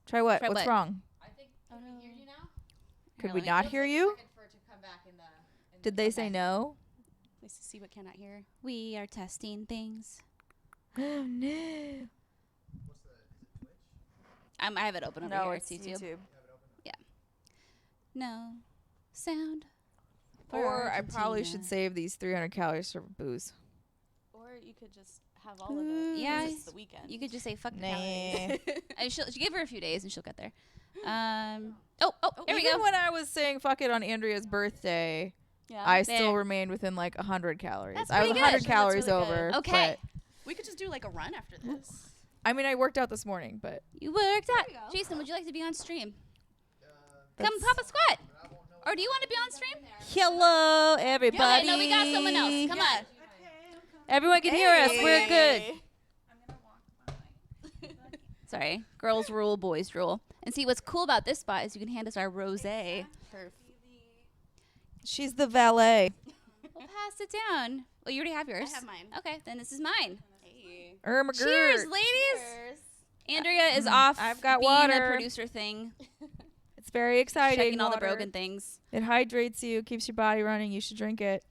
Try what? Try What's what? wrong? I think can we hear you now? Could Here, we let me- not hear you? For it to come back in the Did they say no? Let's see what cannot hear. We are testing things. Oh no. I have it open over No, here. it's YouTube. YouTube. No sound. for Or I probably should Argentina. save these 300 calories for booze. Or you could just have all of it. Yeah, because it's the weekend. You could just say fuck the Nah. calories. She'll give her a few days and she'll get there. Here we Even go. when I was saying fuck it on Andrea's birthday, Yeah. I There. still remained within like 100 calories. That's I was pretty 100 good. calories That's really over. good. Okay. but- We could just do like a run after this. I mean, I worked out this morning, but You worked out. you go. Jason, would you like to be on stream? Come pop a squat. Or do you want to be on stream? hello everybody. Okay, no, we got someone else. Come on. Everyone can hear us. We're good. Sorry. Girls rule, boys rule. And see, what's cool about this spot is you can hand us our rosé. Perfect. She's the valet. We'll pass it down. Well, you already have yours. I have mine. Okay, then this is mine. Hey. Irma Cheers, Gert. ladies. Cheers. Andrea is off. I've got being the water. producer thing, It's very exciting. checking all the water. broken things. It hydrates you, keeps your body running. You should drink it.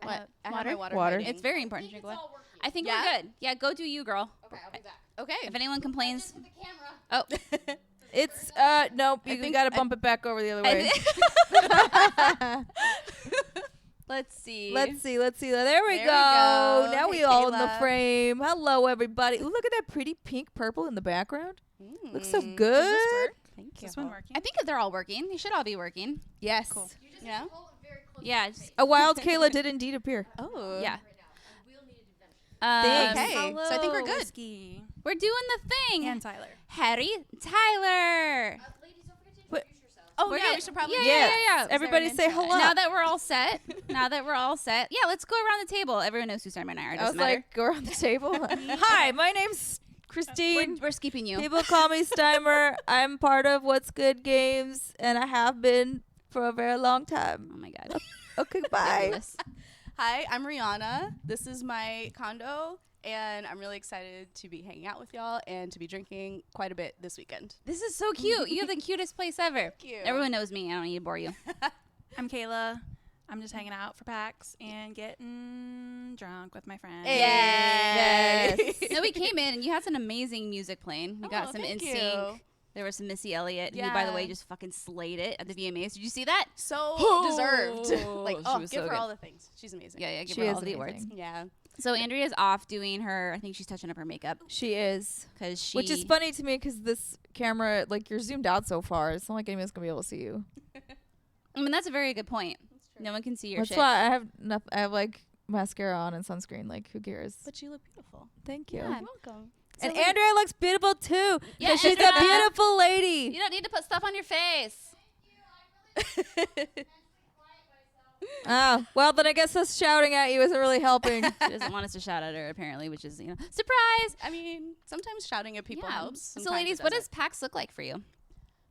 What? I have Water? my water. Water. hiding. It's very important to drink water. all working. I think Yeah? we're good. Yeah, go do you, girl. Okay, I'll be back. Okay. If anyone complains, With the camera. oh, It's nope. You think got to I- bump it back over the other way. let's see. Let's see. There we There we go. go. Now Hey, we all in the Kayla. frame. Hello, everybody. Ooh, look at that pretty pink purple in the background. Looks so Mm. good. Thank Is you. this one working? I think if they're all working, they should all be working. Yes. Cool. You just Yeah? hold it very close Yeah. to your Just, face. A wild Kayla did indeed appear. Oh. yeah. Right now. A wheel-needed adventure. Thanks. Okay. So I think we're good. Whiskey. we're doing the thing. And Tyler. Harry Tyler. Ladies, don't forget to What- introduce yourselves. Oh, We're yeah, good. we should probably Yeah, do yeah, that. yeah, yeah. Is there Everybody an say intro? hello. Now that we're all set, yeah, let's go around the table. Everyone knows who Simon and I are. I Doesn't was matter. like, go around the table. Hi, my name's Christine. we're skipping you. People call me Steimer. I'm part of What's Good Games, and I have been for a very long Oh time. my god. Okay, bye. Fabulous. Hi, I'm Rihanna. This is my condo, and I'm really excited to be hanging out with y'all and to be drinking quite a bit this weekend. This is so cute. You have the cutest place ever. Thank you. Everyone knows me. I don't need to bore you. I'm Kayla. I'm just hanging out for PAX and getting drunk with my friends. Yes. No, we came in and you had some amazing music playing. We got some thank NSYNC. you. There was some Missy Elliott, who, by the way, Yeah. just fucking slayed it at the VMAs. Did you see that? So Oh, deserved. Like, she oh, was give so her good. all the things. She's amazing. Yeah, give She her is all the amazing. awards. Yeah. So Andrea's off doing her, I think she's touching up her makeup. She is. Because she... Which is funny to me because this camera, like, you're zoomed out so far. It's not like anyone's going to be able to see you. I mean, that's a very good point. No one can see your That's shit. why I have, like, mascara on and sunscreen. Like, who cares? But you look beautiful. Thank you. Yeah. You're welcome. And So, like- Andrea looks beautiful, too. Yeah, Because she's a Andrea. beautiful lady. You don't need to put stuff on your face. Oh, well, then I guess us shouting at you isn't really helping. She doesn't want us to shout at her, apparently, which is, surprise! I mean, sometimes shouting at people Yeah. helps. So, sometimes ladies, it what does doesn't. PAX look like for you?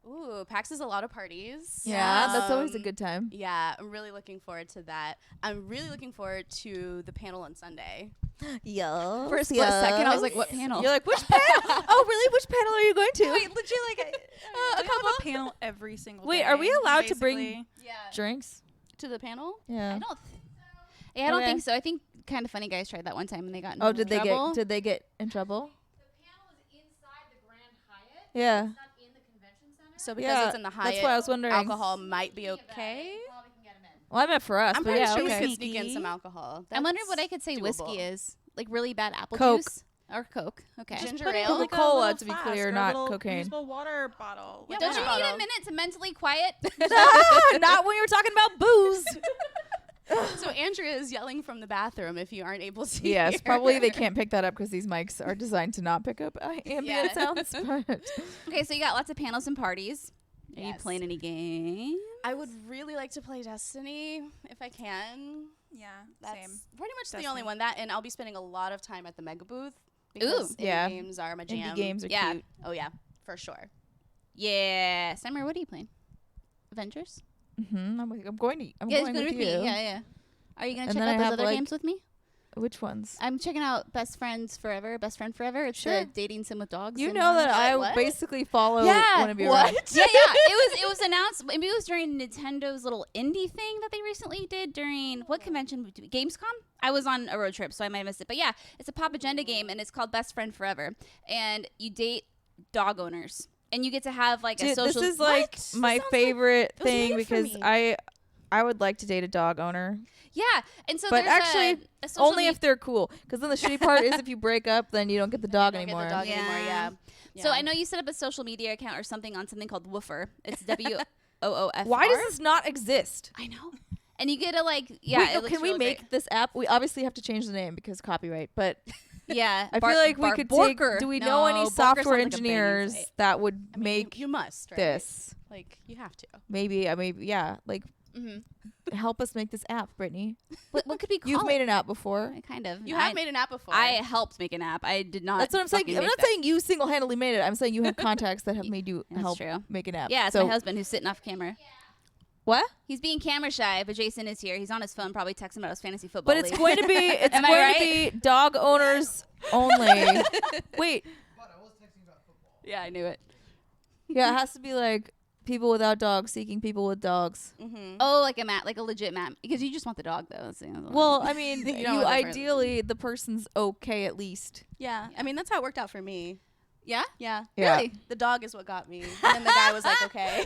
Ooh, PAX is a lot of parties. Yeah, that's always a Um, good time. Yeah, I'm really looking forward to that. I'm really looking forward to the panel on Sunday. Yeah. For a split second, I was like, what panel? You're like, which panel? Oh, really? Which panel are you going to? Wait, legit, like, a we have a panel every single Wait, day. are we allowed to bring- basically. Yeah. Drinks? To the panel? Yeah. I don't Okay. think so. I think Kind of Funny Guys tried that one time and they got in Oh, did trouble. they get in trouble? The panel is inside the Grand Hyatt. Yeah. It's not in the convention center. So because Yeah, it's in the Hyatt, that's what I was wondering. alcohol might be Thinking about it, okay. you probably can get 'em in. Well, I meant for us, I'm but pretty yeah, sure okay. we could sneak in Sneaky. some alcohol. I'm wondering what That's I could say doable. whiskey is. Like really bad apple Coke. juice or Coke. Okay. Just Ginger Put it in ale? like a Coca-Cola, little to be flask clear, or a not little cocaine. reusable water bottle. Yeah, Like Don't water you that. need bottle. a minute to mentally quiet? Not when you're talking about booze. So Andrea is yelling from the bathroom if you aren't able to Yes, hear. probably they can't pick that up because these mics are designed to not pick up ambient Yeah. sounds. But Okay, so you got lots of panels and parties. Are you Yes. playing any games? I would really like to play Destiny if I can. Yeah, That's same. pretty much the Destiny. only one. That, and I'll be spending a lot of time at the Mega Booth. Because indie Yeah. games are my jam. indie games are Yeah. cute. Oh yeah, for sure. Yeah. Summer, what are you playing? Avengers? I'm going to. I'm Yeah, going it's good with with you. me. Yeah, yeah. Are you going to And check then out I those have, other like- games with me? Which ones? I'm checking out Best Friend Forever. It's Sure. the dating sim with dogs. You and, know that I what? basically follow Yeah, one of your. what? Yeah. It was announced. Maybe it was during Nintendo's little indie thing that they recently did during what convention? Gamescom. I was on a road trip, so I might have missed it. But yeah, it's a Pop Agenda game, and it's called Best Friend Forever. And you date dog owners, and you get to have like a Dude, social. this is like my sounds favorite it was thing made for because me. I would like to date a dog owner, yeah, and so but there's actually a social only media- if they're cool. Because then the shitty part is if you break up, then you don't get the dog Don't get anymore. the dog Yeah. anymore. Yeah. So I know you set up a social media account or something on something called Woofer. It's WOOFR. Why does this not exist? I know. And you get to like, yeah. Wait, it no, looks can we really make great. this app? We obviously have to change the name because copyright, but Yeah, I feel like we could take. Borker. Do we No, know any Borker software sounds like a banging engineers site. that would I mean, make you must, right? this? Like you have to. Maybe, yeah, like Mm-hmm. help us make this app, Brittany. What could we call You've it? made an app before. Kind of. You have made an app before. I helped make an app. I did not. That's what I'm saying. fucking I'm make not that. saying you single-handedly made it. I'm saying you have contacts that have made you That's help true. make an app. Yeah, it's so, my husband who's sitting off camera. What? He's being camera shy, but Jason is here. He's on his phone, probably texting about his fantasy football. But it's league. going to be Am I right? be dog owners only. Wait, Yeah, I knew it. yeah, it has to be like people without dogs seeking people with dogs. Mm-hmm. Oh, like a map, like a legit map, because you just want the dog though. That's the other one. Well, I mean, You you don't want that for- ideally the person's okay at least. Yeah. I mean, that's how it worked out for me. yeah, Yeah. Yeah. really. The dog is what got me. And then the guy was like, okay.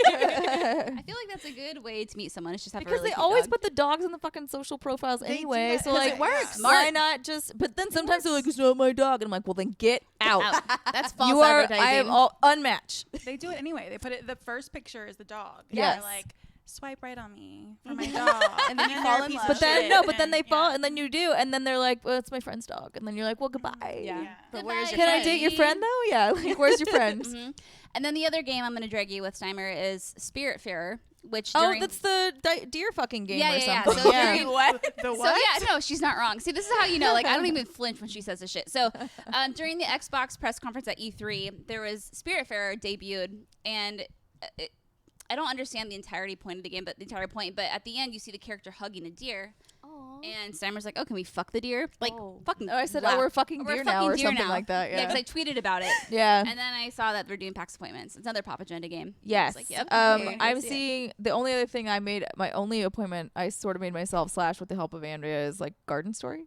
I feel like that's a good way to meet someone. It's just have a Because really they cute always dog. put the dogs in the fucking social profiles They do anyway. that So 'cause like, it works. why Smart. not just? But then sometimes they're like, "It's not my dog," and I'm like, "Well, then get out. Out. That's false You are. advertising. I am all unmatched." They do it anyway. They put it. The first picture is the dog. Yes. They're like, swipe right on me for my dog, And then you they're fall a in piece love. of But then shit, no, but then they fall, yeah. and then you do, and then they're like, "Well, it's my friend's dog," and then you're like, "Well, goodbye." Yeah. Yeah. But Goodbye, where's your Can I friend? date your friend though? Yeah. Like, where's your friend? Mhm. And then the other game I'm going to drag you with, Steimer, is Spiritfarer, which Oh, during that's the deer fucking game Yeah, or yeah, yeah. something. So Yeah. during- What? The So what? yeah, no, she's not wrong. See, this is how you know. Like, I don't even flinch when she says this shit. So, during the Xbox press conference at E3, there was Spiritfarer debuted, and I don't understand the entirety point of the game, but the entire point. But at the end, you see the character hugging a deer, and Steimer's like, "Oh, can we fuck the deer?" Like, Oh. fucking. Oh, I said, laugh. "Oh, we're fucking We're deer fucking now," or deer something now. like that. Yeah, Yeah. because I tweeted about it, Yeah. and then I saw that they're doing PAX appointments. It's another Pop Agenda game. I Yes. was like, yep. okay. I'm I see it. seeing the only other thing I made, my only appointment I sort of made myself / with the help of Andrea is like Garden Story.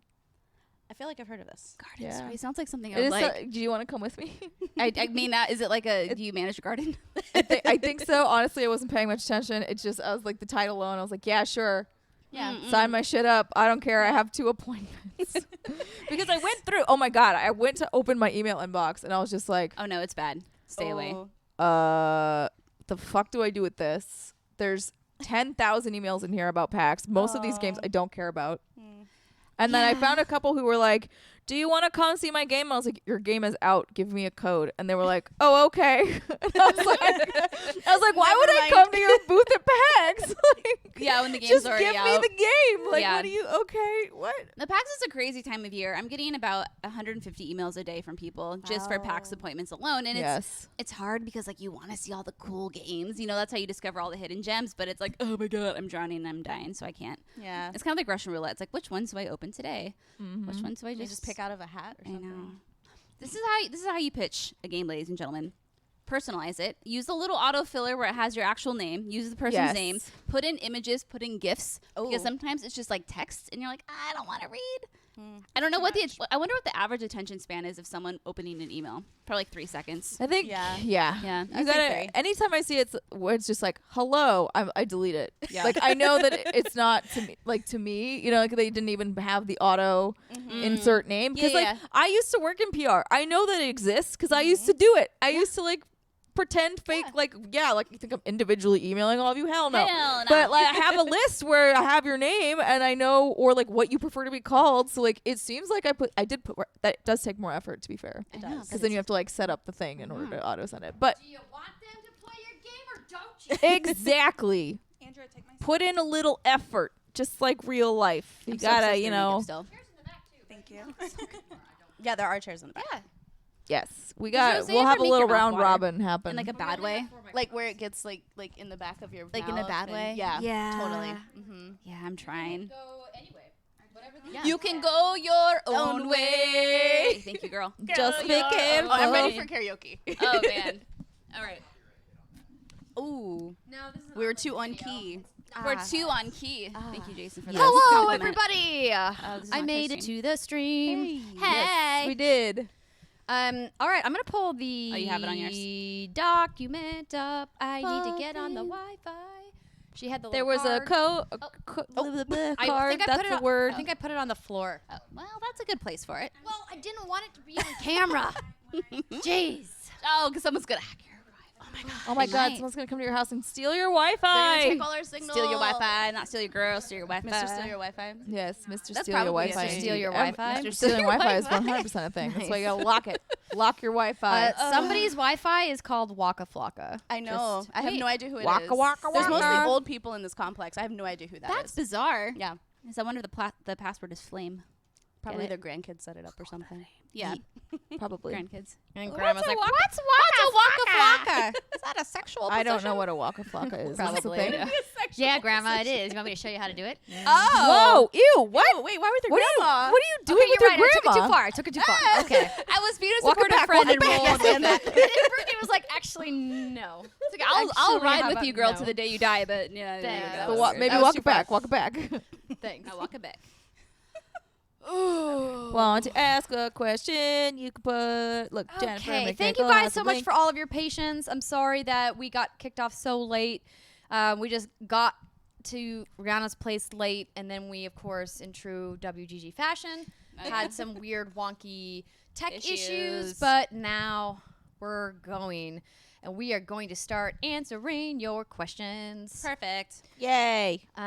I feel like I've heard of this. Garden Yeah. Story sounds like something I It would is like. do you want to come with me? I mean, is it like a? Do you manage a garden? I think so. Honestly, I wasn't paying much attention. It's just, I was like, the title alone, I was like, yeah, sure. Yeah. Sign my shit up. I don't care. I have 2 appointments. Because I went through, oh my God, I went to open my email inbox and I was just like, Oh no, it's bad. Stay away. the fuck do I do with this? There's 10,000 emails in here about PAX. Most of these games I don't care about. And then I found a couple who were like, "Do you want to come see my game?" I was like, "Your game is out. Give me a code." And they were like, "Oh, okay." And I was like, "Why would I mind. come to your booth at PAX?" Like, Yeah, when the game's just already give out. me the game. Like, Yeah. what do you? Okay, what? The PAX is a crazy time of year. I'm getting about 150 emails a day from people just for PAX Wow. appointments alone, and Yes. it's hard because like you want to see all the cool games. You know, that's how you discover all the hidden gems. But it's like, oh my god, I'm drowning and I'm dying, so I can't. Yeah. It's kind of like Russian roulette. It's like, which ones do I open today? Which ones do I You just just pick out of a hat or I something. know. This is how you pitch a game, ladies and gentlemen. Personalize it. Use the little auto filler where it has your actual name. Use the person's Yes. name. Put in images. Put in GIFs. Because Oh. sometimes it's just like text, and you're like, I don't want to read. I don't know what I wonder what the average attention span is of someone opening an email. Probably like 3 seconds. I think. Yeah. Yeah. Yeah. You I think gotta. three. Anytime I see it, where it's just like hello, I delete it. Yeah. Like I know that it's not to me. Like to me, you know, like they didn't even have the auto insert name because Yeah, like yeah. I used to work in PR. I know that it exists because I used to do it. I used to like pretend fake like you think I'm individually emailing all of you. Hell no. Hell no. But like I have a list where I have your name and I know or like what you prefer to be called. So like it seems like I did put that does take more effort to be fair. I know, Because then you have to like set up the thing in order to auto send it. But Do you want them to play your game or don't you? exactly. Andrea, take my. Put in a little effort, just like real life. You I'm so gotta, obsessed you with know. makeup still. Here's in the back too. Thank you. Yeah, there are chairs in the back. Yeah. Yes, we Did got. Jose We'll ever have a make little your mouth round water? robin happen. In like a bad way. Like where it gets like in the back of your Like mouth in a bad and- way? Yeah. Yeah. Totally. Mm-hmm. Yeah, I'm trying. Go anyway. Whatever Yeah. You can go your own way. Thank you, girl. Just be careful. Oh, I'm ready for karaoke. Oh, man. All right. Ooh. No, this is We were too on key. We're 2 on key. Thank you, Jason, for that. Hello, compliment. everybody. this is I not made it Christine. to the stream. Yes, we did. All right, I'm gonna pull the you have it on yours? document up. I need to get on the Wi-Fi. She had the There little was a card. card. I think I That's put it the on, word. I think I put it on the floor. Oh, well, that's a good place for it. Well, I didn't want it to be on camera. Jeez. Oh, because someone's going to hack your Oh my They God! might. Someone's gonna come to your house and steal your They're Wi-Fi. gonna take all our signal. Steal your Wi-Fi, not steal your girl, steal your Wi-Fi. Mr. Steal your Wi-Fi. Yes, Mr. That's Steal Your probably Wi-Fi. Mr. Steal Your Every- Wi-Fi. Mr. Stealing Wi-Fi is 100% a thing. That's why you gotta lock it. Lock your Wi-Fi. Somebody's Wi-Fi is called Waka Flocka. I know. I have no idea who it is. Waka, waka, There's mostly waka. old people in this complex. I have no idea who that is. That's bizarre. Yeah. Is I wonder the password is flame. Probably it? their grandkids set it up or something. Yeah, Probably. grandkids. And Grandma's like, Waka what's Waka Flocka? Is that a sexual I don't know position? what a Waka Flocka is. Is this a Probably. thing? Yeah, Grandma, it is. You want me to show you how to do it? Whoa! Ew! What? Oh, wait, why with your What are you? grandma? What are you doing Okay, with you're your right. I took it grandma? too far. I took it too far. Okay. I was being a Walk it supportive back, friend walk and it back. rolled with that. It was like, actually, no. It's like, I'll actually, ride how with about you, girl, no? to the day you die. But yeah, there you Thanks. go. But was wa- weird. maybe That was walk too it back. far. Walk it back. Thanks. I walk it back. Want to ask a question? You can put. Look, Jennifer. Okay, McNichol thank you guys has so a much link. for all of your patience. I'm sorry that we got kicked off so late. We just got to Rihanna's place late, and then we, of course, in true WGG fashion, had some weird, wonky tech issues. Issues. But now we're going, and we are going to start answering your questions. Perfect. Yay! All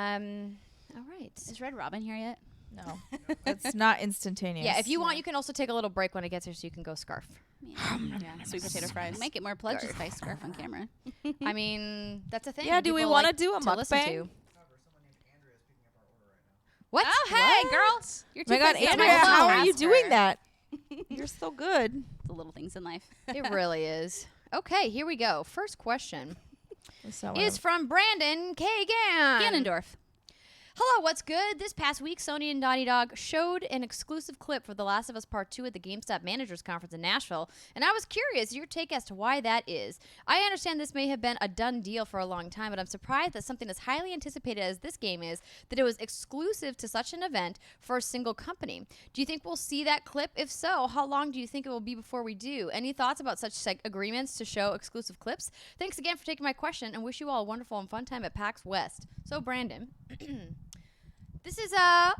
right. Is Red Robin here yet? No, it's not instantaneous. Yeah, if you want, you can also take a little break when it gets here, so you can go scarf. Yeah, Sweet potato fries. Make it more pledges if I scarf on camera. I mean, that's a thing. Yeah, do we People wanna like do a to listen mukbang? to. What? Oh, hey, girl. You're Oh my God, close to Andrea, my how phone. are you Ask her. doing that? You're so good. The little things in life. It really is. Okay, here we go. First question So, is from Brandon Kagan. Ganondorf. Hello, what's good? This past week, Sony and Naughty Dog showed an exclusive clip for The Last of Us Part 2 at the GameStop Managers Conference in Nashville, and I was curious your take as to why that is. I understand this may have been a done deal for a long time, but I'm surprised that something as highly anticipated as this game is, that it was exclusive to such an event for a single company. Do you think we'll see that clip? If so, how long do you think it will be before we do? Any thoughts about such agreements to show exclusive clips? Thanks again for taking my question, and wish you all a wonderful and fun time at PAX West. So, Brandon... This is, I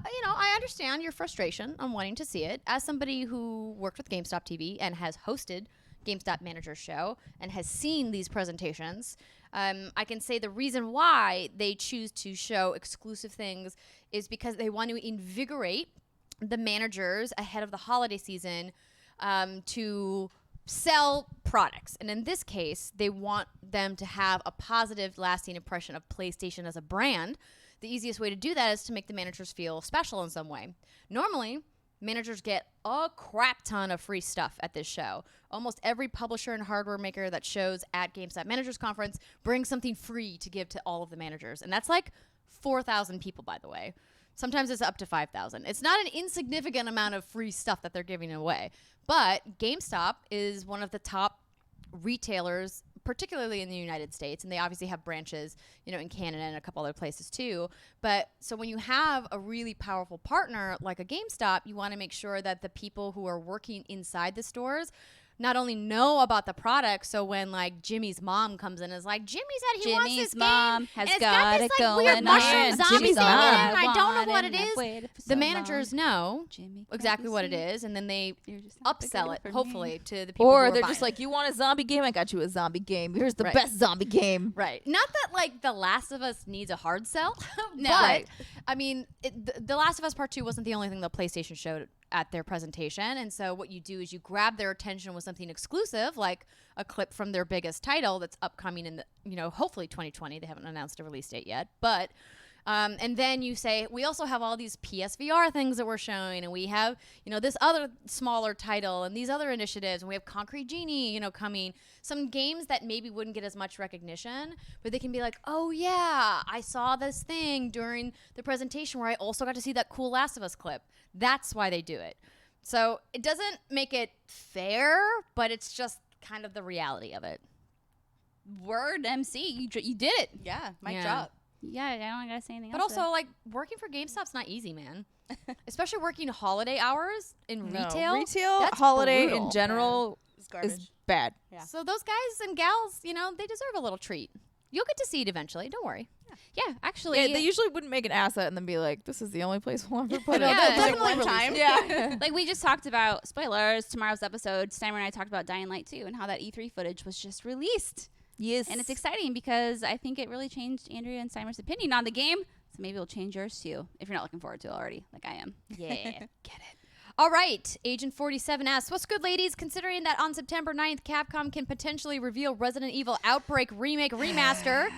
understand your frustration on wanting to see it. As somebody who worked with GameStop TV and has hosted GameStop Manager's Show and has seen these presentations, I can say the reason why they choose to show exclusive things is because they want to invigorate the managers ahead of the holiday season to sell products. And in this case, they want them to have a positive, lasting impression of PlayStation as a brand. The easiest way to do that is to make the managers feel special in some way. Normally, managers get a crap ton of free stuff at this show. Almost every publisher and hardware maker that shows at GameStop Managers Conference brings something free to give to all of the managers. And that's like 4,000 people, by the way. Sometimes it's up to 5,000. It's not an insignificant amount of free stuff that they're giving away. But GameStop is one of the top retailers, particularly in the United States, and they obviously have branches, in Canada and a couple other places too. But so when you have a really powerful partner like a GameStop, you want to make sure that the people who are working inside the stores not only know about the product, so when like Jimmy's mom comes in and is like, Jimmy said he wants this Jimmy's mom game, has and it's got this it like going weird on. mushroom zombie Jimmy's thing in it, mom. and I don't know what it And I've is. waited for The so managers long. know Jimmy exactly what it can't is, and then they You're just not big upsell enough it, for me. hopefully, to the people or who are they're buying just it. like, you want a zombie game? I got you a zombie game. Here's the Right. best zombie game. Right. Not that like The Last of Us needs a hard sell, No. but Right. I mean, The Last of Us Part 2 wasn't the only thing that PlayStation showed at their presentation, and so what you do is you grab their attention with something exclusive, like a clip from their biggest title that's upcoming in the, hopefully 2020. They haven't announced a release date yet, but And then you say, we also have all these PSVR things that we're showing, and we have, this other smaller title and these other initiatives, and we have Concrete Genie, coming. Some games that maybe wouldn't get as much recognition, but they can be like, oh yeah, I saw this thing during the presentation where I also got to see that cool Last of Us clip. That's why they do it. So it doesn't make it fair, but it's just kind of the reality of it. Word MC, you did it. Yeah, mic Yeah. drop. Yeah, I don't gotta say anything But else. also, like, working for GameStop's not easy, man. Especially working holiday hours in No, retail. retail that's holiday brutal. in general It's garbage. is bad. Yeah. So those guys and gals, they deserve a little treat. You'll get to see it eventually. Don't worry. yeah, actually, Yeah, they usually wouldn't make an asset and then be like, "This is the only place we'll ever put it." Yeah, Like definitely one time. Yeah. like we just talked about spoilers. Tomorrow's episode, Steimer and I talked about Dying Light 2 and how that E3 footage was just released. Yes. And it's exciting because I think it really changed Andrea and Steimer's opinion on the game. So maybe it'll change yours too if you're not looking forward to it already, like I am. Yeah. Get it. All right. Agent 47 asks, what's good, ladies, considering that on September 9th, Capcom can potentially reveal Resident Evil Outbreak Remake Remaster?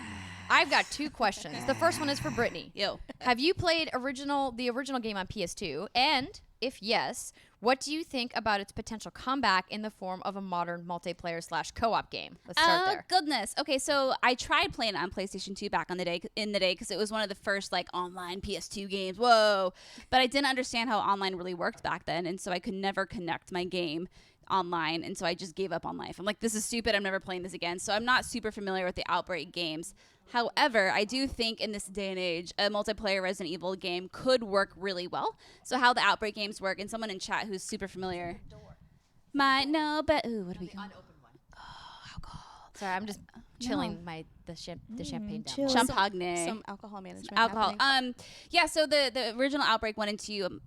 I've got 2 questions. The first one is for Brittany. Yo. Have you played the original game on PS2? And if yes, what do you think about its potential comeback in the form of a modern multiplayer / co-op game? Let's start there. Goodness. Okay, so I tried playing it on PlayStation 2 back in the day because it was one of the first like online PS2 games. Whoa! But I didn't understand how online really worked back then, and so I could never connect my game online, and so I just gave up on life. I'm like, this is stupid. I'm never playing this again. So I'm not super familiar with the Outbreak games. However, I do think in this day and age, a multiplayer Resident Evil game could work really well. So how the Outbreak games work, and someone in chat who's super familiar might know, but ooh, what do we got? Sorry, I'm just chilling the champagne down. chill. Champagne. Some alcohol management. Alcohol. happening. Yeah. So the original Outbreak 1 and 2.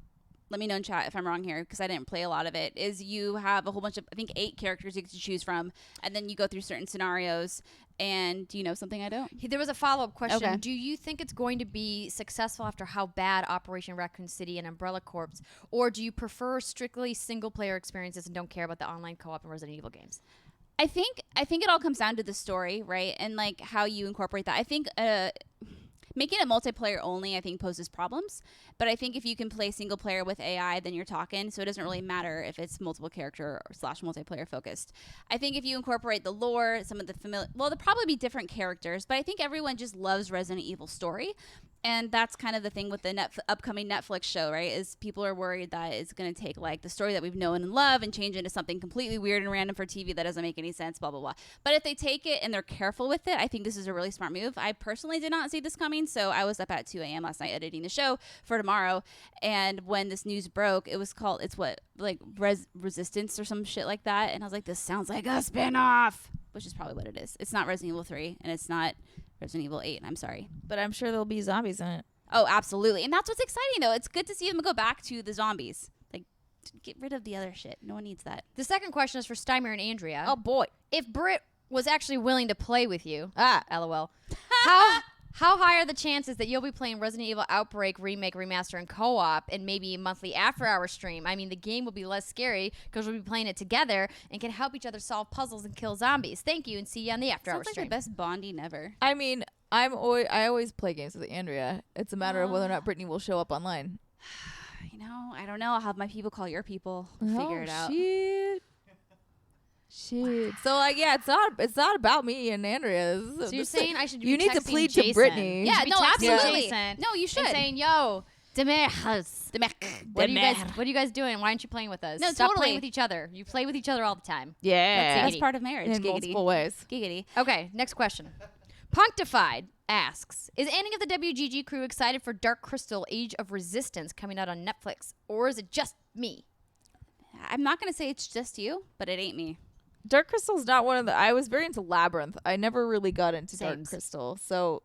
Let me know in chat if I'm wrong here because I didn't play a lot of it. Is you have a whole bunch of, I think, 8 characters you get to choose from, and then you go through certain scenarios. And do you know something I don't? There was a follow-up question. Okay. Do you think it's going to be successful after how bad Operation Raccoon City and Umbrella Corps, or do you prefer strictly single-player experiences and don't care about the online co-op and Resident Evil games? I think it all comes down to the story, right? And like how you incorporate that. I think making it multiplayer only, I think, poses problems. But I think if you can play single player with AI, then you're talking. So it doesn't really matter if it's multiple character / multiplayer focused. I think if you incorporate the lore, some of the familiar, well, there'll probably be different characters, but I think everyone just loves Resident Evil story. And that's kind of the thing with the upcoming Netflix show, right? Is people are worried that it's going to take like the story that we've known and loved and change it into something completely weird and random for TV that doesn't make any sense, blah, blah, blah. But if they take it and they're careful with it, I think this is a really smart move. I personally did not see this coming, so I was up at 2 a.m. last night editing the show for tomorrow. And when this news broke, it was called, it's what, like Resistance or some shit like that. And I was like, this sounds like a spinoff, which is probably what it is. It's not Resident Evil 3, and it's not Resident Evil 8. I'm sorry. But I'm sure there'll be zombies in it. Oh, absolutely. And that's what's exciting, though. It's good to see them go back to the zombies. Like, get rid of the other shit. No one needs that. The second question is for Steimer and Andrea. Oh boy. If Britt was actually willing to play with you, Ah. LOL, how high are the chances that you'll be playing Resident Evil Outbreak Remake Remaster and co-op and maybe a monthly after-hour stream? I mean, the game will be less scary because we'll be playing it together and can help each other solve puzzles and kill zombies. Thank you, and see you on the after-hour Sounds like stream. the best bonding ever. I mean, I always play games with Andrea. It's a matter of whether or not Brittany will show up online. You know, I don't know. I'll have my people call your people. Figure it out. Shit. So like, yeah, it's not about me and Andrea. So you're saying I should be you need to texting plead Jason. to Brittany. Yeah, be no, texting absolutely. Jason No, you should. and saying, yo, Demeres. What are you guys doing? Why aren't you playing with us? No, Stop totally. playing with each other. You play with each other all the time. Yeah. That's part of marriage. In Giggity. multiple ways. Giggity. Okay, next question. Punctified asks, is any of the WGG crew excited for Dark Crystal Age of Resistance coming out on Netflix, or is it just me? I'm not going to say it's just you, but it ain't me. Dark Crystal's not one of the. I was very into Labyrinth. I never really got into Dark Sames. Crystal. So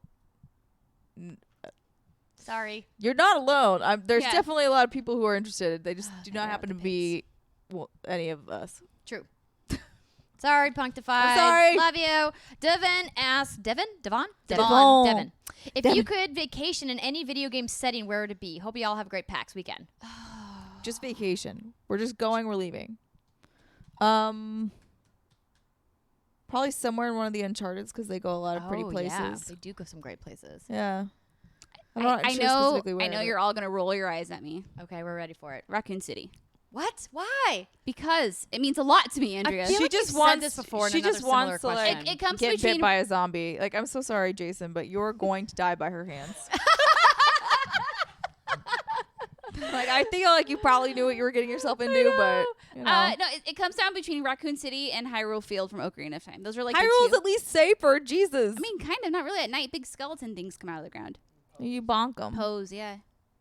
Sorry. you're not alone. There's Yeah. definitely a lot of people who are interested. They just do not they're happen to out be any of us. True. Sorry, Punctified. I'm sorry. Love you. Devon asks, Devon. If you could vacation in any video game setting, where would it be? Hope you all have a great PAX weekend. Just vacation. We're just going. We're leaving. Probably somewhere in one of the Uncharteds because they go a lot of pretty Yeah, places. they do go some great places. Yeah. I'm not I sure know. specifically where. I know you're all gonna roll your eyes at me. Okay, we're ready for it. Raccoon City, What? Why? because it means a lot to me, Andrea. feel She like just you've said wants. this before in She another just wants to similar like question. It comes get between- bit by a zombie. Like, I'm so sorry, Jason, but you're going to die by her hands. Like, I feel like you probably knew what you were getting yourself into, but you know. No, it comes down between Raccoon City and Hyrule Field from Ocarina of Time. Those are like the Hyrule's two. at least safer. Jesus. I mean, kind of, not really. At night, big skeleton things come out of the ground. You bonk them. Pose, yeah.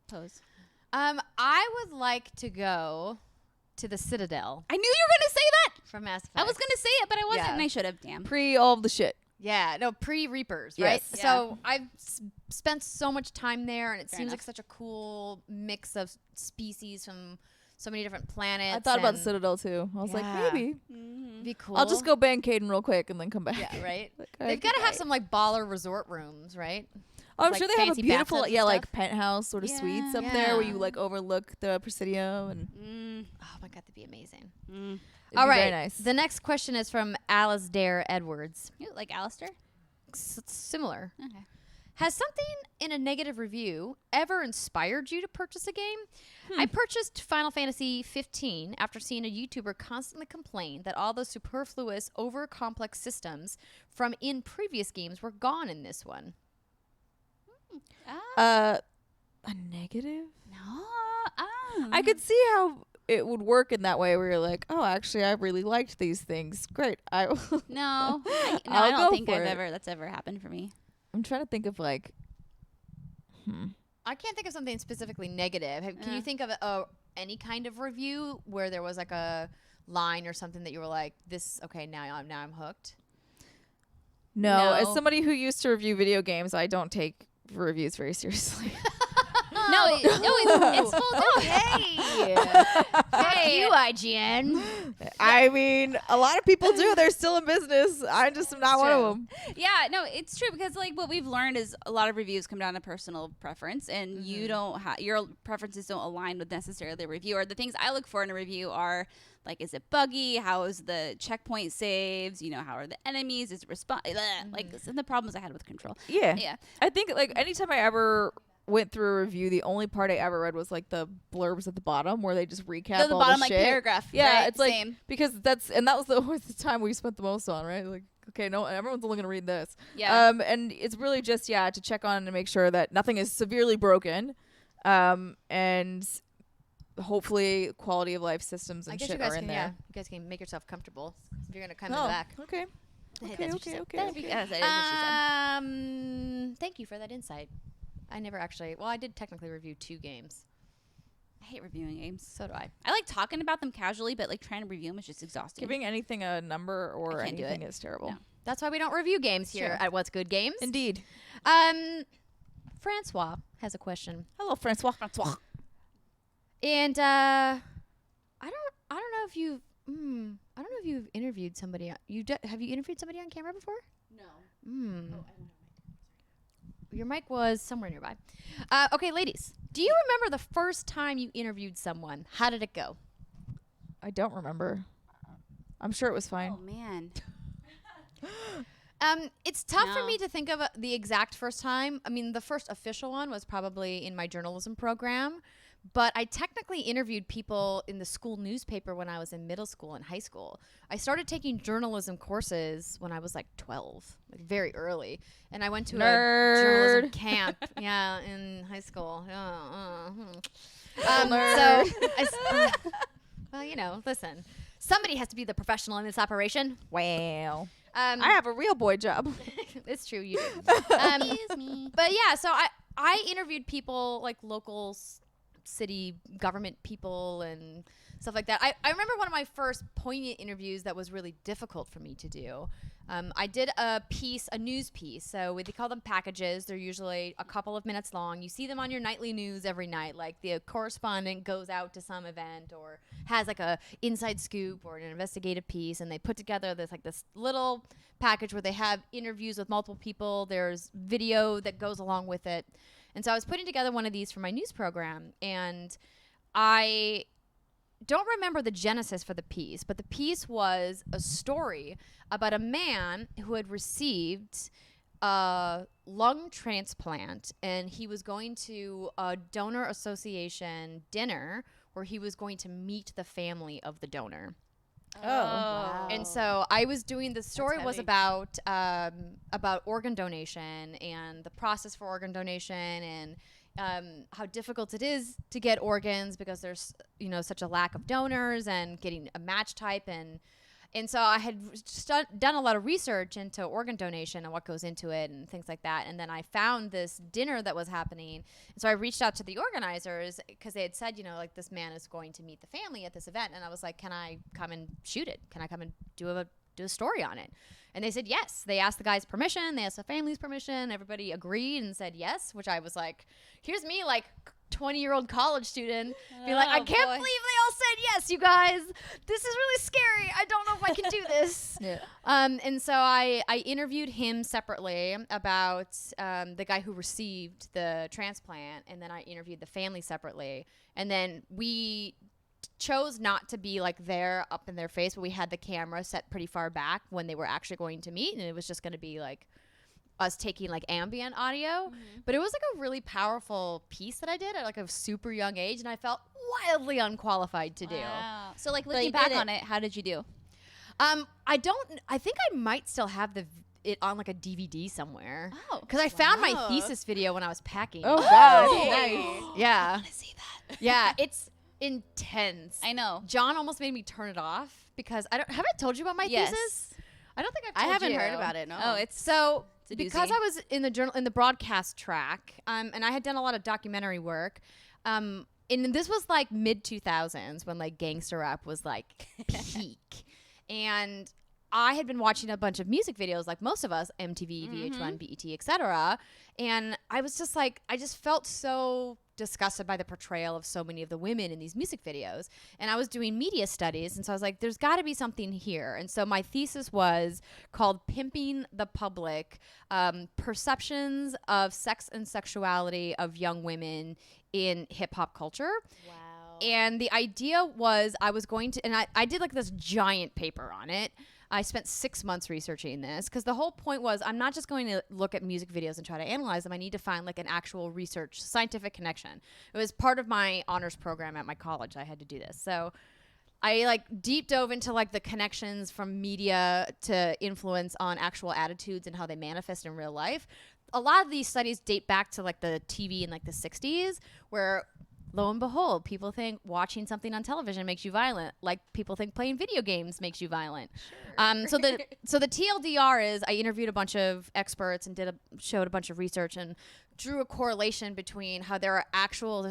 Pose. I would like to go to the Citadel I knew you were going to say that. from Mass Effect. I was going to say it, but I wasn't, Yeah. and I should have. Damn. Pre all of the shit. Yeah, no, pre-Reapers, right? Yes. So I've spent so much time there, and it Fair seems enough. like such a cool mix of species from so many different planets. I thought about the and Citadel too. I was Yeah. like, maybe. Mm-hmm. Be cool. I'll just go bang Caden real quick and then come back. Yeah, right. Like, They've got to have some like baller resort rooms, right? Oh, I'm like sure they have a fancy beautiful, bathtubs and yeah, like stuff. penthouse sort of suites up Yeah. there where Yeah. you like overlook the Presidio, and Oh my god, that'd be amazing. Mm. it'd All be right, very nice. the next question is from Alasdair Edwards. You like Alistair? Similar. Okay. Has something in a negative review ever inspired you to purchase a game? I purchased Final Fantasy 15 after seeing a YouTuber constantly complain that all the superfluous, over-complex systems from in previous games were gone in this one. A negative. No. I could see how it would work in that way, where you're like, oh, actually, I really liked these things. Great. No. I I'll don't go think for it. that's ever happened for me. I'm trying to think of like. I can't think of something specifically negative. Can you think of any kind of review where there was like a line or something that you were like, "This okay? Now I'm hooked." No, as No. somebody who used to review video games, I don't take reviews very seriously. No, it's full. No. Hey, hey, you IGN. I mean, a lot of people do. They're still in business. I just am not one of true. them. Yeah, no, it's true because like what we've learned is a lot of reviews come down to personal preference, and you don't your preferences don't align with necessarily the reviewer. The things I look for in a review are like, is it buggy? How is the checkpoint saves? You know, how are the enemies? Is it like some of the problems I had with Control? Yeah. Yeah. I think like anytime I ever went through a review, the only part I ever read was like the blurbs at the bottom where they just recap The all bottom the like shit. paragraph. Yeah, right? it's like Same. because that was always the time we spent the most on, right? Like, okay, no, everyone's only gonna read this. Yeah. And it's really just to check on and make sure that nothing is severely broken, and hopefully quality of life systems and I guess shit you guys are in can, there. yeah, you guys can make yourself comfortable if you're gonna come in Oh, the back. okay. Hey, Okay, that's what she okay, said. okay. Yes, that is what she said. Thank you for that insight. I never actually. Well, I did technically review 2 games. I hate reviewing games. So do I. I like talking about them casually, but like trying to review them is just exhausting. Giving anything a number or I can't do anything it. is terrible. No. That's why we don't review games here Sure. at What's Good Games. Indeed. Francois has a question, Hello, Francois. and I don't know if you've I don't know if you've interviewed somebody. Have you interviewed somebody on camera before? No. Your mic was somewhere nearby. Okay, ladies, do you remember the first time you interviewed someone? How did it go? I don't remember. I'm sure it was fine. Oh man. It's tough for No. me to think of the exact first time. I mean, the first official one was probably in my journalism program, but I technically interviewed people in the school newspaper when I was in middle school and high school. I started taking journalism courses when I was like 12, like very early, and I went to a journalism Nerd. camp, yeah, in high school. Well, you know, listen, somebody has to be the professional in this operation. Wow. I I have a real boy job. It's true, you do. Excuse me. But yeah, so I interviewed people like local city government people and stuff like that. I remember one of my first poignant interviews that was really difficult for me to do. I did a news piece. So they call them packages. They're usually a couple of minutes long. You see them on your nightly news every night. Like the correspondent goes out to some event or has like a inside scoop or an investigative piece, and they put together this little package where they have interviews with multiple people. There's video that goes along with it. And so I was putting together one of these for my news program, and I don't remember the genesis for the piece, but the piece was a story about a man who had received a lung transplant, and he was going to a donor association dinner where he was going to meet the family of the donor. Wow. And so I was doing the story was heavy. about organ donation and the process for organ donation and how difficult it is to get organs because there's such a lack of donors and getting a match type and so I had done a lot of research into organ donation and what goes into it and things like that. And then I found this dinner that was happening. And so I reached out to the organizers because they had said, like this man is going to meet the family at this event. And I was like, can I come and shoot it? Can I come and do a story on it? And they said yes. They asked the guy's permission. They asked the family's permission. Everybody agreed and said yes, which I was like, here's me like 20-year-old college student be like, I can't believe they all said yes, you guys. This is really scary. I don't know if I can do this. Yeah. And so I interviewed him separately about the guy who received the transplant, and then I interviewed the family separately. And then we chose not to be like there up in their face, but we had the camera set pretty far back when they were actually going to meet, and it was just going to be like us taking like ambient audio. But it was like a really powerful piece that I did at like a super young age, and I felt wildly unqualified to do. Wow. So like But looking you back did on it, how did you do? I think I might still have it on like a DVD somewhere. Oh. Because I found my Wow. thesis video when I was packing. Oh, God. Hey. Nice. Yeah. I see that. Yeah, it's intense. I know. John almost made me turn it off because have I told you about my Yes. thesis? I don't think I've I told haven't you. heard about it. No. Oh, it's So a because doozy. I was in the broadcast track, and I had done a lot of documentary work, and this was like mid 2000s when like gangster rap was like peak, and I had been watching a bunch of music videos like most of us, MTV, VH1, BET, etc. And I was just like, I just felt so disgusted by the portrayal of so many of the women in these music videos. And I was doing media studies, and so I was like, there's got to be something here. And so my thesis was called Pimping the Public, Perceptions of Sex and Sexuality of Young Women in Hip-Hop Culture. Wow. And the idea was I was going to, and I did like this giant paper on it. I spent 6 months researching this because the whole point was I'm not just going to look at music videos and try to analyze them. I need to find like an actual research, scientific connection. It was part of my honors program at my college. I had to do this. So I like deep dove into like the connections from media to influence on actual attitudes and how they manifest in real life. A lot of these studies date back to like the TV in like the 60s where lo and behold, people think watching something on television makes you violent, like people think playing video games makes you violent. So the TLDR is I interviewed a bunch of experts and showed a bunch of research and drew a correlation between how there's actual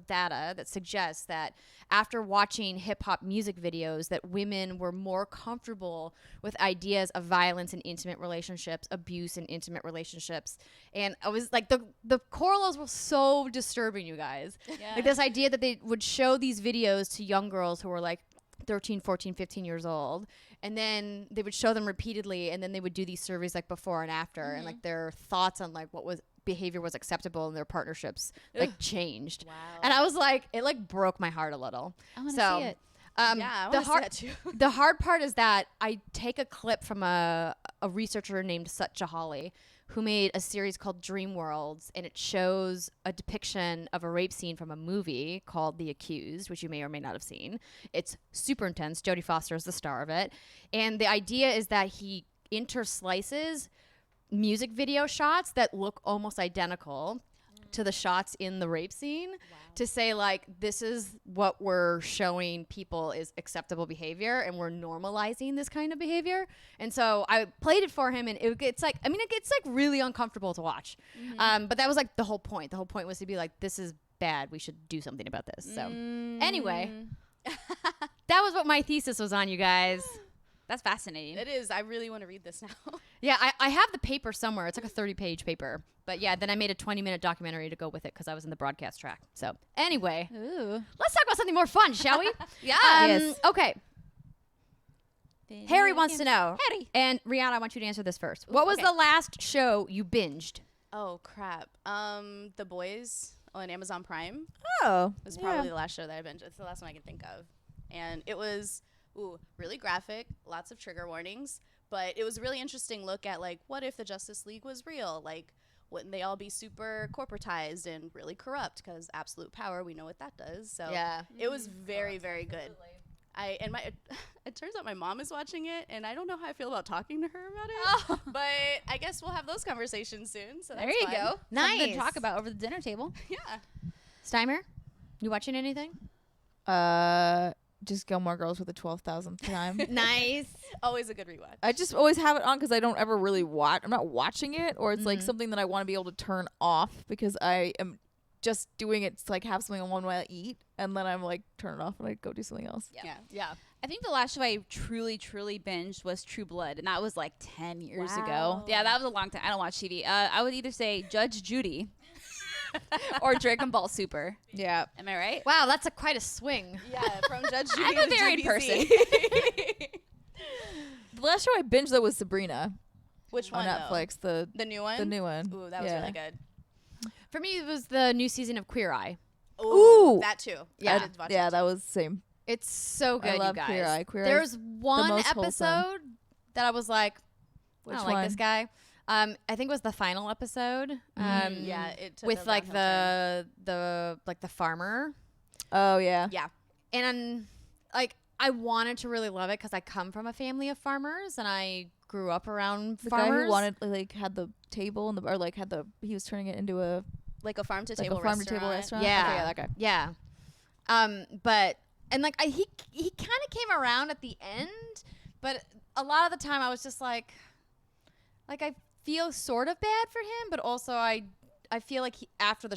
data that suggests that after watching hip hop music videos that women were more comfortable with ideas of violence in intimate relationships, abuse in intimate relationships. And I was like the correlates were so disturbing, you guys. Yeah. Like this idea that they would show these videos to young girls who were like 13, 14, 15 years old, and then they would show them repeatedly, and then they would do these surveys like before and after, and like their thoughts on like what was behavior was acceptable in their partnerships like changed. Wow. And I was like, it like broke my heart a little. I want to So, see it. Yeah, I the want to see hard that too. the hard part is that I take a clip from a researcher named Sut Jahali who made a series called Dream Worlds, and it shows a depiction of a rape scene from a movie called The Accused, which you may or may not have seen. It's super intense. Jodie Foster is the star of it. And the idea is that he interslices music video shots that look almost identical to the shots in the rape scene to say like this is what we're showing people is acceptable behavior and we're normalizing this kind of behavior. And so I played it for him, and it gets like really uncomfortable to watch. But that was like the whole point. The whole point was to be like, this is bad, we should do something about this. So anyway, that was what my thesis was on, you guys. That's fascinating. It is. I really want to read this now. Yeah, I have the paper somewhere. It's like a 30-page paper. But yeah, then I made a 20-minute documentary to go with it because I was in the broadcast track. So anyway, Ooh. let's talk about something more fun, shall we? Yeah. Yes. Okay. Harry wants to know. Harry. And Rihanna, I want you to answer this first. What was okay. the last show you binged? Oh crap. The Boys on Amazon Prime Oh. was probably the last show that I binged. It's the last one I can think of, and it was really graphic, lots of trigger warnings, But it was a really interesting look at like, what if the Justice League was real? Like, wouldn't they all be super corporatized and really corrupt? Because absolute power, we know what that does. So Yeah. it was very, very good. It turns out my mom is watching it, and I don't know how I feel about talking to her about it. But I guess we'll have those conversations soon. So There that's you fun. go. Something to Nice. talk about over the dinner table. Yeah. Steimer, you watching anything? Just Gilmore Girls for the 12,000th time. Nice. Always a good rewatch. I just always have it on because I don't ever really watch. I'm not watching it, or it's like something that I want to be able to turn off because I am just doing it to like have something on while I eat, and then I'm like turn it off and I go do something else. Yeah. I think the last show I truly binged was True Blood, and that was like 10 years ago. Wow. Yeah, that was a long time. I don't watch TV. I would either say Judge Judy or Dragon Ball Super. Yeah. Am I right? Wow, that's quite a swing. Yeah, from Judge Judy I'm a to varied GBC. person. The last show I binged though was Sabrina Which on one? Netflix. The new one? The new one. Ooh, that was Yeah. really good. For me, it was the new season of Queer Eye. Ooh. That too. Yeah. I did watch Yeah, that that was same. It's so good, I love you guys. Queer Eye. Queer Eye There's is one most episode wholesome. that I was like, I Which don't like this one? guy. I think it was the final episode. Yeah, it took with a like downhill turn. the farmer, Oh yeah. Yeah. and like I wanted to really love it because I come from a family of farmers and I grew up around The farmers. guy who wanted like had the table and or like had the he was turning it into a Like a farm to like table a farm to table restaurant. Yeah. Okay, yeah, that guy. Yeah. But and like he kind of came around at the end, but a lot of the time I was just like I feel sort of bad for him, but also I feel like after the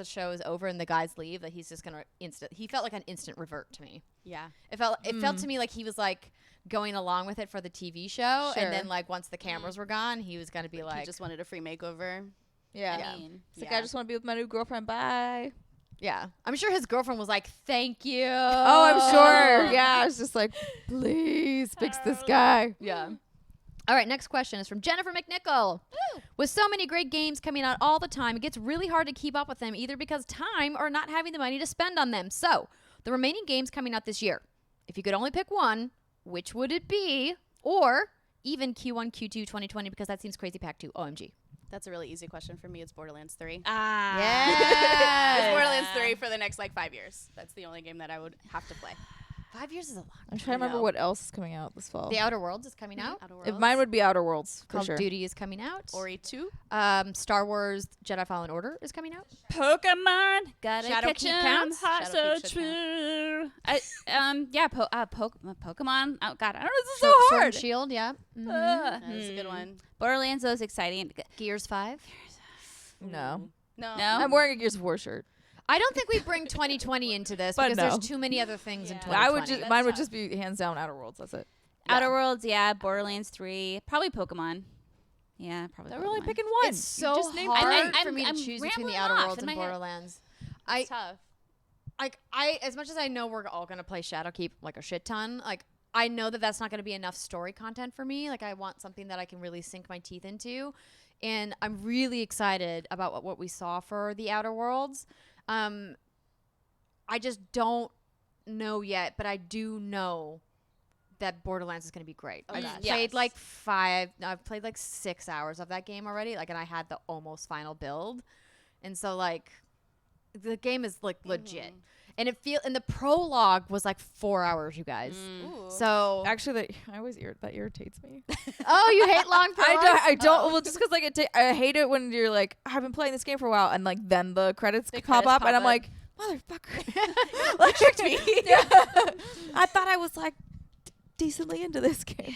show is over and the guys leave, that he's just gonna he felt like an instant revert to me. Yeah. It felt to me like he was like going along with it for the TV show, Sure. and then like once the cameras were gone, he was gonna be like, He just wanted a free makeover. Yeah. I mean, It's like I just want to be with my new girlfriend. Bye. yeah. I'm sure his girlfriend was like, "Thank you." Oh, I'm sure. Yeah, I was just like, please fix this guy. Yeah. All right, next question is from Jennifer McNichol. With so many great games coming out all the time, it gets really hard to keep up with them, either because time or not having the money to spend on them. So, the remaining games coming out this year, if you could only pick one, which would it be? Or even Q1, Q2 2020, because that seems crazy packed too. OMG. That's a really easy question for me. It's Borderlands 3. Yeah. It's Borderlands 3 for the next like 5 years. That's the only game that I would have to play. 5 years is a lot. I'm trying to remember know. what else is coming out this fall. The Outer Worlds is coming out. Outer If Worlds. mine would be Outer Worlds for Call sure. of Duty is coming out. Ori 2. Star Wars Jedi Fallen Order is coming out. Pokemon, gotta Shadow catch Keep 'em, counts? hot Shadow so Keep should true. Pokemon. Oh God, I don't know. This is so Sword and hard. Shield, yeah. Ugh. That is a good one. Borderlands though is exciting. Gears 5. No. No. No? I'm wearing a Gears of War shirt. I don't think we bring 2020 into this But because no. there's too many other things in Yeah. 2020. I would just That's mine would tough. just be hands down Outer Worlds. That's it. Outer Worlds, yeah. Borderlands 3, probably Pokemon. Yeah, probably. We're only Pokemon. picking one. It's so just named hard one. for me to I'm choose between the rambling Outer off Worlds in and my head. Borderlands. It's tough. I as much as I know we're all gonna play Shadowkeep like a shit ton, like I know that that's not gonna be enough story content for me. Like I want something that I can really sink my teeth into, and I'm really excited about what we saw for the Outer Worlds. I just don't know yet, but I do know that Borderlands is gonna be great. Oh, I've gosh. played I've played like 6 hours of that game already. Like, and I had the almost final build, and so like the game is like legit. And the prologue was like 4 hours, you guys. Ooh. So, Actually, that irritates me. oh, you hate long prologues? I don't. Well, just because like I hate it when you're like, I've been playing this game for a while, and like then the credits The pop credits up, pop and I'm up. like, motherfucker, like, tricked me. I thought I was like decently into this game.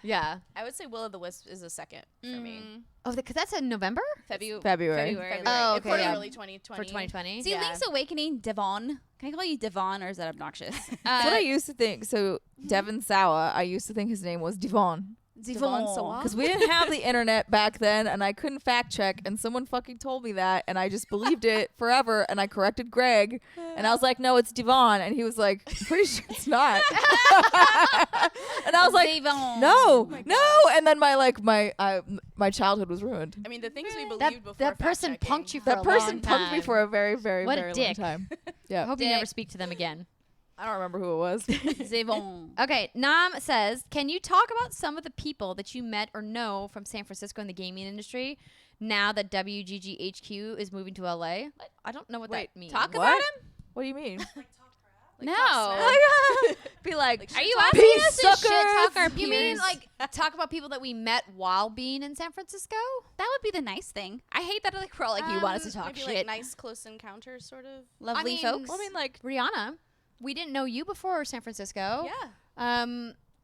Yeah. I would say Will of the Wisp is a second for me. Oh, because that's in November February. February. Oh, It's okay, yeah. early 2020. for 2020. See, Yeah. Link's Awakening, Devon. Can I call you Devon, or is that obnoxious? That's what I used to think. So Devon Sawa, I used to think his name was Devon. Devon Sawa? Because we didn't have the internet back then, and I couldn't fact check, and someone fucking told me that, and I just believed it forever, and I corrected Greg, and I was like, no, it's Devon, and he was like, I'm pretty sure it's not. And I was like, Devon. no, and then my childhood was ruined. I mean, the things we That, believed before that person fact-checking. punked you for That a person long time. punked me for a very, very, What a very long dick. time. I Yeah. hope you never Dick. speak to them again. I don't remember who it was. C'est bon. Okay, Nam says, can you talk about some of the people that you met or know from San Francisco in the gaming industry now that WGGHQ is moving to LA? I don't know what Wait, that means. Talk What? about him? What do you mean? No. Be like, Are you asking peace us to shit suckers. talk our peers? You mean like talk about people that we met while being in San Francisco? that would be the nice thing. I hate that like we're all like you want us to talk maybe shit. like nice close encounters, sort of. Lovely I mean, folks. I mean, like, Rihanna, we didn't know you before San Francisco. Yeah.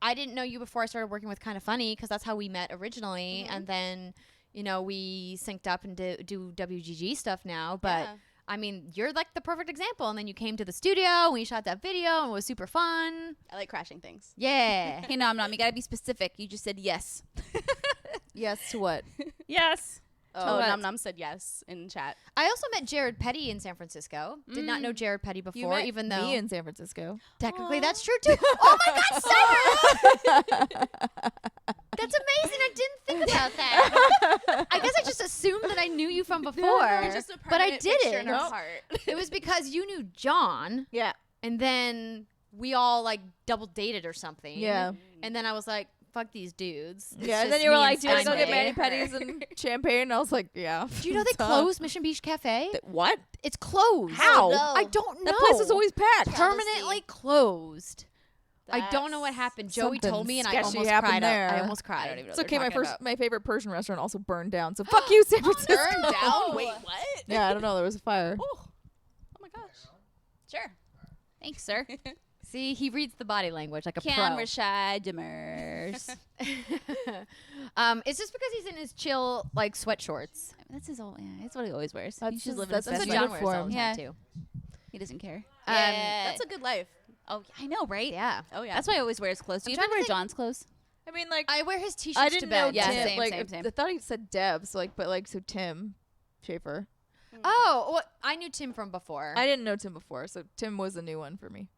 I didn't know you before I started working with Kind of Funny because that's how we met originally, and then we synced up and do WGG stuff now. But Yeah. I mean, you're like the perfect example. And then you came to the studio, we shot that video, and it was super fun. I like crashing things. Yeah. Hey, Nom Nom, you gotta be specific. You just said yes. yes to what? Yes. Oh, what? Nom Nom said yes in chat. I also met Jared Petty in San Francisco. Did not know Jared Petty before, met even though me in San Francisco. technically that's true too. Oh my God, Summer! That's amazing. I didn't think about that. I guess I just assumed that I knew you from before, You're just a but I permanent picture didn't. in our heart. It was because you knew John, Yeah. and then we all like double dated or something. Yeah. And then I was like, fuck these dudes. It's Yeah, and then just you were me like, and do you want to go get Steinway." mani pedis and champagne? And I was like, yeah. Do you know they Tough. closed Mission Beach Cafe? What? It's closed. How? I don't know. That place is always packed. permanently closed. I don't know what That's happened. Joey something told me, and I sketchy almost happened cried. there. I almost cried. I don't even know It's what okay. they're talking about. My favorite Persian restaurant also burned down. So fuck you, San Francisco. Burned down? Wait, what? Yeah, I don't know. There was a fire. Oh my gosh. Sure. Thanks, sir. See, he reads the body language like a Cam pro. Rashad Demers. It's just because he's in his chill like sweat shorts. That's his old. Yeah, that's what he always wears. That's He's his- just living that's his That's best what life. John wears all the Yeah. time too. He doesn't care. That's a good life. Oh, I know, right? Yeah. Oh yeah. That's why he always wears clothes. Do I'm you trying ever to wear think- John's clothes? I mean, like, I wear his t-shirts I to didn't know bed. Yeah, Tim. same, like, same. I thought he said Deb. So like, but like, so Tim Schaefer. Oh, well, I knew Tim from before. I didn't know Tim before, so Tim was a new one for me.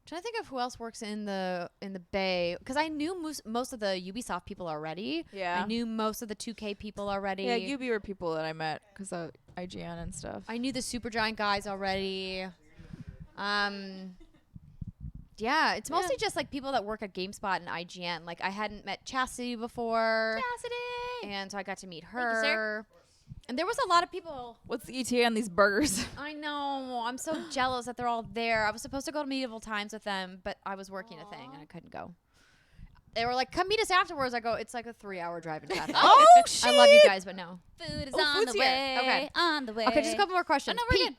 trying to think of who else works in the Bay because I knew most of the Ubisoft people already. Yeah. I knew most of the 2K people already. Yeah, UB were people that I met because of IGN and stuff. I knew the Supergiant guys already. Yeah, it's mostly just like people that work at GameSpot and IGN. Like I hadn't met Chastity before, Cassidy. and so I got to meet you, sir. her. And there was a lot of people. What's the ETA on these burgers? I know. I'm so jealous that they're all there. I was supposed to go to Medieval Times with them, but I was working a thing and I couldn't go. They were like, "Come meet us afterwards." I go, "It's like a 3-hour drive in traffic." Oh shit! I love you guys, but no. Food is Oh, on food's the here. way. Okay. On the way. Okay, just a couple more questions. Oh, no, we're Pete,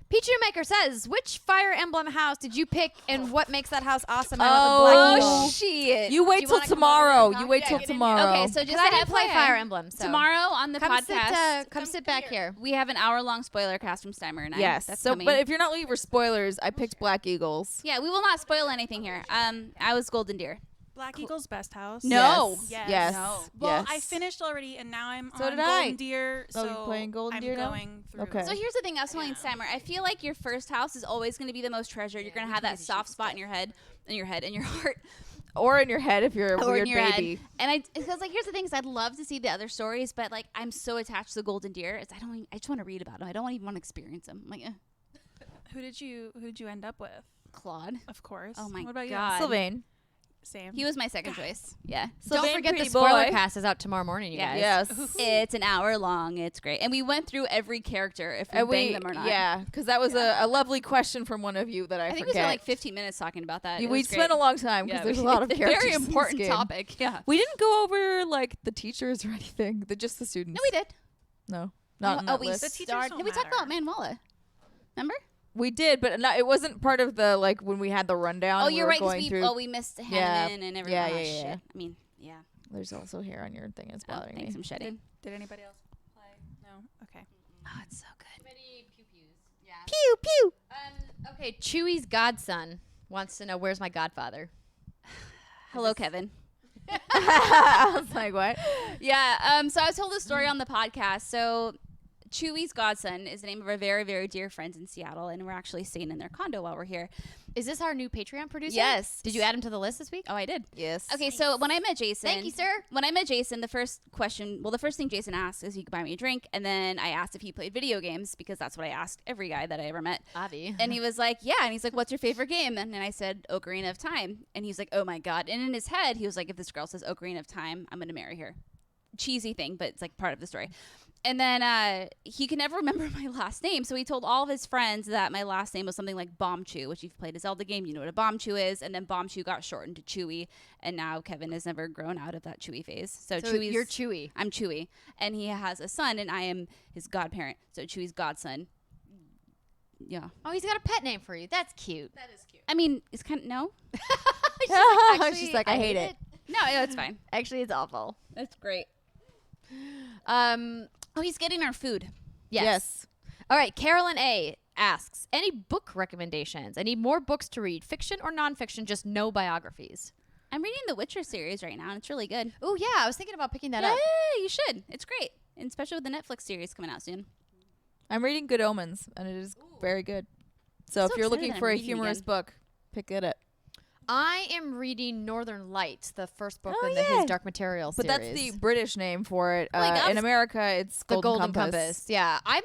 Pete Shoemaker says, "Which Fire Emblem house did you pick, and what makes that house awesome?" I want the Black Eagle. Oh shit! You Do wait you till wanna come over tomorrow. and You talk? wait Yeah, till get in here. tomorrow. Okay, so Because just I a didn't play FYI, Fire Emblem. So. tomorrow on the Come podcast, come sit back here. we have an hour-long spoiler cast from Steimer and I. Yes. That's So, coming. but if you're not looking for spoilers, I picked Black Eagles. yeah, we will not spoil anything here. I was Golden Deer. Black Eagle's best house. No. Yes. Yes. No. Well, yes. I finished already, and now I'm So on did I. Golden Deer. Oh, So you're playing Golden I'm Deer now? going through. Okay. So here's the thing I was telling Steimer. I feel like your first house is always going to be the most treasured. You're going to have that soft spot in your head, in your heart, Or in your head if you're a or weird in your baby. head. And because like here's the thing is I'd love to see the other stories, but like I'm so attached to the Golden Deer, it's I just want to read about them. I don't even want to experience them. I'm like Who did you end up with? Claude. Of course. Oh my What about God. Sylvain. you? Same. He was my second choice. Yeah. Don't Sylvain, forget the pretty spoiler boy. cast is out tomorrow morning, you guys. Yes. It's an hour long. It's great. And we went through every character if we And banged them or not. yeah, because that was a lovely question from one of you that I I think forget. we spent like 15 minutes talking about that. It we was spent great. a long time because Yeah, there's a we- lot of it's a characters. very in this important game. topic. Yeah. We didn't go over like the teachers or anything. Just the students. No, we did. No, not on that we list. The teachers started. don't Did we talk matter. about Manuela? Remember? We did, but it wasn't part of the like when we had the rundown. Oh, we you're were right. going Because through. we missed Hanneman Yeah. and everyone. Yeah, oh, yeah, shit. yeah. I mean, yeah. There's also hair on your thing. It's Oh, bothering thanks. me. I'm shedding. Did anybody else play? No. Okay. Oh, it's so good. Pew pew. Okay, Chewy's godson wants to know where's my godfather. Hello, Kevin. I was like, what? Yeah. So I was told this story on the podcast. So Chewy's godson is the name of our very, very dear friends in Seattle, and we're actually staying in their condo while we're here. Is this our new Patreon producer? Yes. Did you add him to the list this week? Oh, I did. Yes. Okay, so when I met Jason, Thank you, sir. When I met Jason, the first thing Jason asked is if he could buy me a drink, and then I asked if he played video games because that's what I asked every guy that I ever met. Avi. And he was like, yeah. And he's like, what's your favorite game? And then I said, Ocarina of Time. And he's like, oh my God. And in his head, he was like, if this girl says Ocarina of Time, I'm going to marry her. Cheesy thing, but it's like part of the story. And then he could never remember my last name. So he told all of his friends that my last name was something like Bombchu, which if you've played a Zelda game, you know what a Bombchu is. And then Bombchu got shortened to Chewy. And now Kevin has never grown out of that Chewy phase. So Chewy's, you're Chewy. I'm Chewy. And he has a son, and I am his godparent. So Chewy's godson. Yeah. Oh, he's got a pet name for you. That's cute. That is cute. I mean, it's kind of, no. She's like, I hate it. No, it's fine. Actually, it's awful. That's great. Um, Oh, he's getting our food. yes. All right. Carolyn A asks, any book recommendations? I need more books to read, fiction or nonfiction, just no biographies. I'm reading the Witcher series right now, and it's really good. Oh, yeah. I was thinking about picking that Yeah, up. you should. It's great, and especially with the Netflix series coming out soon. I'm reading Good Omens, and it is very good. So if so you're excited looking that for I'm a reading humorous again. book, pick it up. I am reading Northern Lights, the first book Oh, in the yeah. His Dark Material But series. that's the British name for it. Oh my God. In America, it's the Golden Compass. Yeah, I'm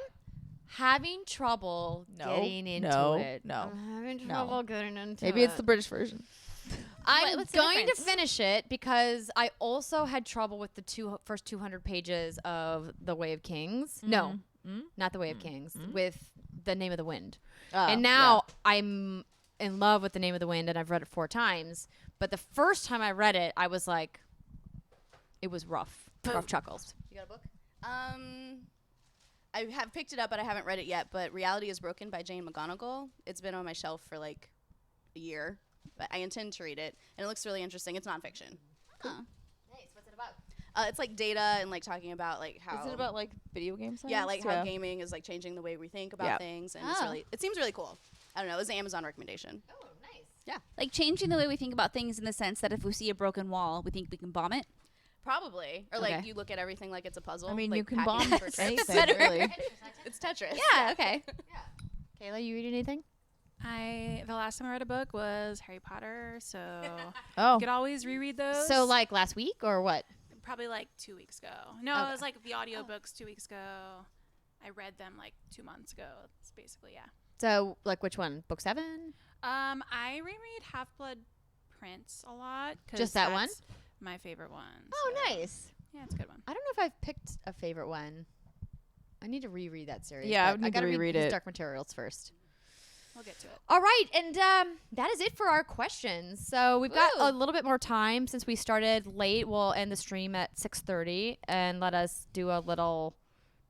having trouble No, getting into no, it. no, I'm having no. trouble getting into Maybe it. it's the British version. I'm what's the going to difference? finish it because I also had trouble with the first 200 pages of The Way of Kings. No, not The Way of Kings. With The Name of the Wind. And now I'm in love with The Name of the Wind, and I've read it 4 times. But the first time I read it, I was like, it was rough. Rough chuckles. You got a book? I have picked it up, but I haven't read it yet. But Reality is Broken by Jane McGonigal. It's been on my shelf for like a year, but I intend to read it, and it looks really interesting. It's nonfiction. Nice. What's it about? It's like data and like talking about like how Is it about like video games? yeah, like how gaming is like changing the way we think about Yeah. things, and Oh. it seems really cool. I don't know. It was an Amazon recommendation. Oh, nice. Like changing the way we think about things in the sense that if we see a broken wall, we think we can bomb it. Probably, or like Okay. you look at everything like it's a puzzle. I mean, like you can packing bomb for trips. anything, Better. really. It's Tetris. Yeah. Okay. Kayla, you reading anything? The last time I read a book was Harry Potter, so Oh, you could always reread those. So, like last week or what? probably like 2 weeks ago. No, Okay. it was like the audiobooks 2 weeks ago. I read them like 2 months ago. It's basically, yeah. So, like which one? Book 7? I reread Half-Blood Prince a lot. 'Cause Just that one? that's my favorite one. Oh, so- nice. Yeah, it's a good one. I don't know if I've picked a favorite one. I need to reread that series. Yeah, I but would need to gotta reread His it. Dark Materials first. We'll get to it. All right, and that is it for our questions. So we've got a little bit more time since we started late. We'll end the stream at 6:30 and let us do a little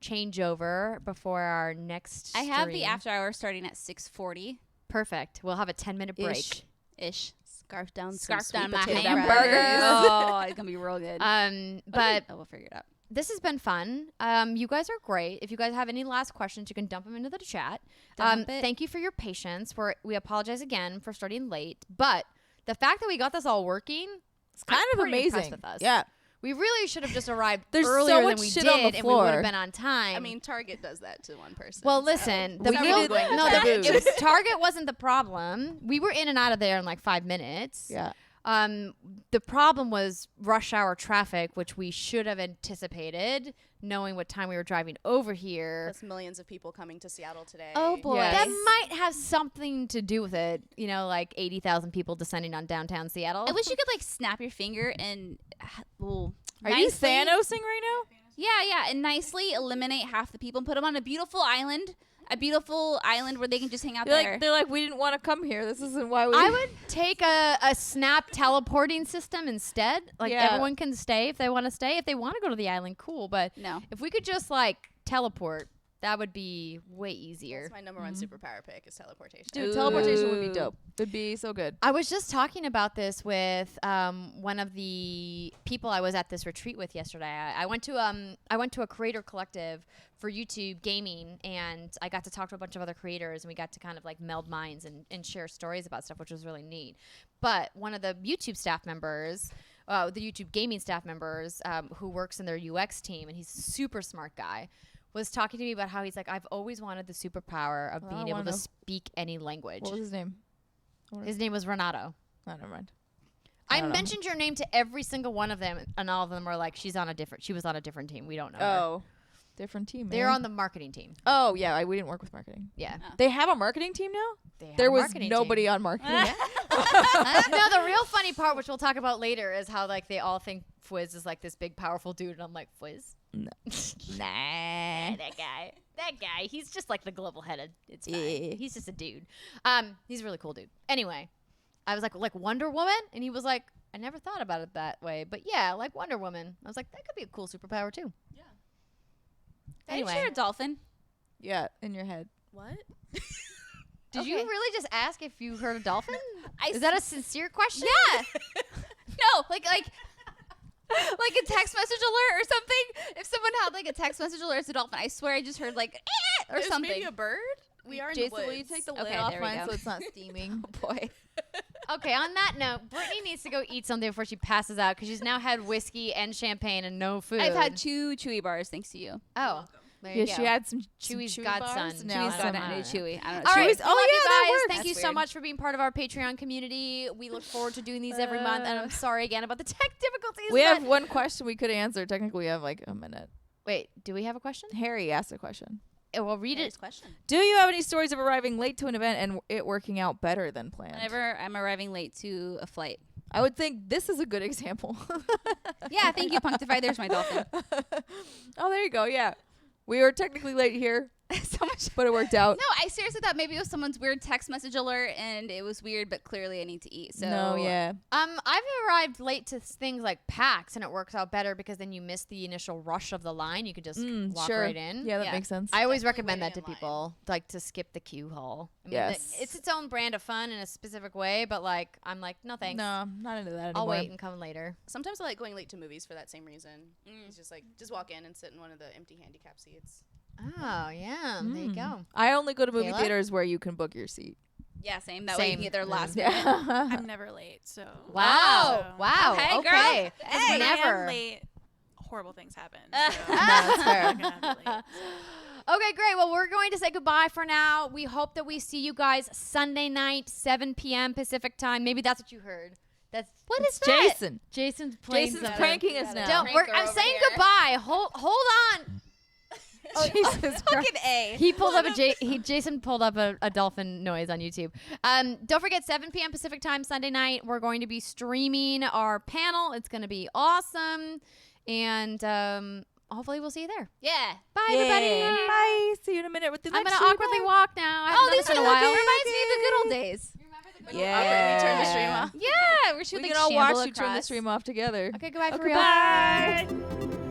changeover before our next. I have the stream. after hour starting at 6:40 Perfect. We'll have a 10-minute break. ish. Scarf down, some Scarf sweet down my potato hamburgers. fries. Oh, it's gonna be real good. But we'll figure it out. this has been fun. You guys are great. If you guys have any last questions, you can dump them into the chat. Dump it. Thank you for your patience. We apologize again for starting late, but the fact that we got this all working, it's kind I'm of pretty impressed amazing. with us. Yeah. we really should have just arrived There's so earlier much than we shit did, on the and we would floor. have been on time. I mean, Target does that to one person. well, so- listen, We needed the booze. Target wasn't the problem. We were in and out of there in like 5 minutes. Yeah. The problem was rush hour traffic, which we should have anticipated, knowing what time we were driving over here. Plus millions of people coming to Seattle today. Oh boy, Yes. that might have something to do with it. You know, like 80,000 people descending on downtown Seattle. I wish you could like snap your finger and Are you Thanosing right now? Yeah, and nicely eliminate half the people and put them on a beautiful island where they can just hang out there. They're like, we didn't want to come here. This isn't why we. I would take a snap teleporting system instead. Like Yeah. everyone can stay if they want to stay. If they want to go to the island, cool. But No. if we could just like teleport, that would be way easier. That's my number one superpower pick is teleportation. Dude, teleportation would be Ooh. dope. It'd be so good. I was just talking about this with one of the people I was at this retreat with yesterday. I went to a creator collective for YouTube gaming, and I got to talk to a bunch of other creators, and we got to kind of like meld minds and share stories about stuff, which was really neat. But one of the YouTube staff members, the YouTube gaming staff members, who works in their UX team, and he's a super smart guy, was talking to me about how he's like, I've always wanted the superpower of Well, being I able wanna to know. speak any language. What was his name? His name was Renato. Oh, never mind. I don't know. mentioned your name to every single one of them, and all of them were like, she was on a different team. We don't know her. Oh, different team. They're eh? on the marketing team. Oh yeah, we didn't work with marketing. Yeah. They have a marketing team now. They have There a was marketing nobody team. on marketing. No, the real funny part, which we'll talk about later, is how like they all think Fwiz is like this big powerful dude, and I'm like, Fwiz? No. Nah, that guy, he's just like the global head. It's fine. Yeah. He's just a dude. He's a really cool dude. Anyway, I was like Wonder Woman, and he was like, I never thought about it that way, but yeah, like Wonder Woman. I was like, that could be a cool superpower too. Yeah. Anyway, Anyway, a dolphin. Yeah, in your head. What? did you Okay. really just ask if you heard a dolphin? I Is that a sincere question? Yeah. No, like a text message alert or something. If someone had like a text message alert, it's a dolphin. I swear I just heard like or Is something. maybe a bird? We are in Jason, the woods. will you take the lid Okay, off there we mine go. so it's not steaming? Oh boy. Okay, on that note, Brittany needs to go eat something before she passes out because she's now had whiskey and champagne and no food. I've had 2 Chewy bars thanks to you. Oh, there Yeah, you she go. had some Chewy's Chewy godson. bars. Now Chewy's I Chewy's don't got know. it. Chewy. I don't know. All right, Chewy's- we love you that guys. works. Thank you That's so weird. much for being part of our Patreon community. We look forward to doing these every month, and I'm sorry again about the tech difficulties. We but- have one question we could answer. Technically, we have like a minute. Wait, do we have a question? Harry asked a question. Well, read Here's it. question. Do you have any stories of arriving late to an event and it working out better than planned? Whenever I'm arriving late to a flight. I would think this is a good example. Yeah, thank you, Punctify. There's my dolphin. Oh, there you go. Yeah. We were technically late here, So much. but it worked out. No, I seriously thought maybe it was someone's weird text message alert and it was weird, but clearly I need to eat. So No, yeah. I've arrived late to things like PAX, and it works out better because then you miss the initial rush of the line. You can just walk sure. right in. Yeah, that makes sense. I always Definitely recommend that to waiting in people, like to skip the queue hall. I mean, Yes. it's its own brand of fun in a specific way, but like I'm like, no thanks. No, I'm not into that anymore. I'll wait and come later. Sometimes I like going late to movies for that same reason. It's just like, just walk in and sit in one of the empty handicap seats. Oh yeah, there you go. I only go to movie Kayla? theaters where you can book your seat. yeah, same. That way you Same. can get there last Yeah. minute. I'm never late, so. Wow, So- wow, Okay, girl. okay. Because when I Never. am late, horrible things happen. No, So that's fair. I'm not gonna be late. Okay, great. Well, we're going to say goodbye for now. We hope that we see you guys Sunday night, 7 p.m. Pacific time. Maybe that's what you heard. That's what is that? Jason. Jason's playing Jason's something. pranking us now. Don't. Pranker I'm over saying here. goodbye. Hold on. Jesus Christ. Fucking A. He pulled up Jason pulled up a dolphin noise on YouTube. Don't forget 7 p.m. Pacific time Sunday night. We're going to be streaming our panel. It's going to be awesome, and hopefully we'll see you there. Yeah. Bye, Yeah. everybody. Bye. See you in a minute with the I'm next gonna awkwardly walk now. I haven't Oh, done these this are in a while. reminds me of the good old days. Yeah. Awkwardly turn the stream off. Yeah, where she We would can like all watch shamble you turn the across. stream off together. Okay, goodbye for Okay, real. bye.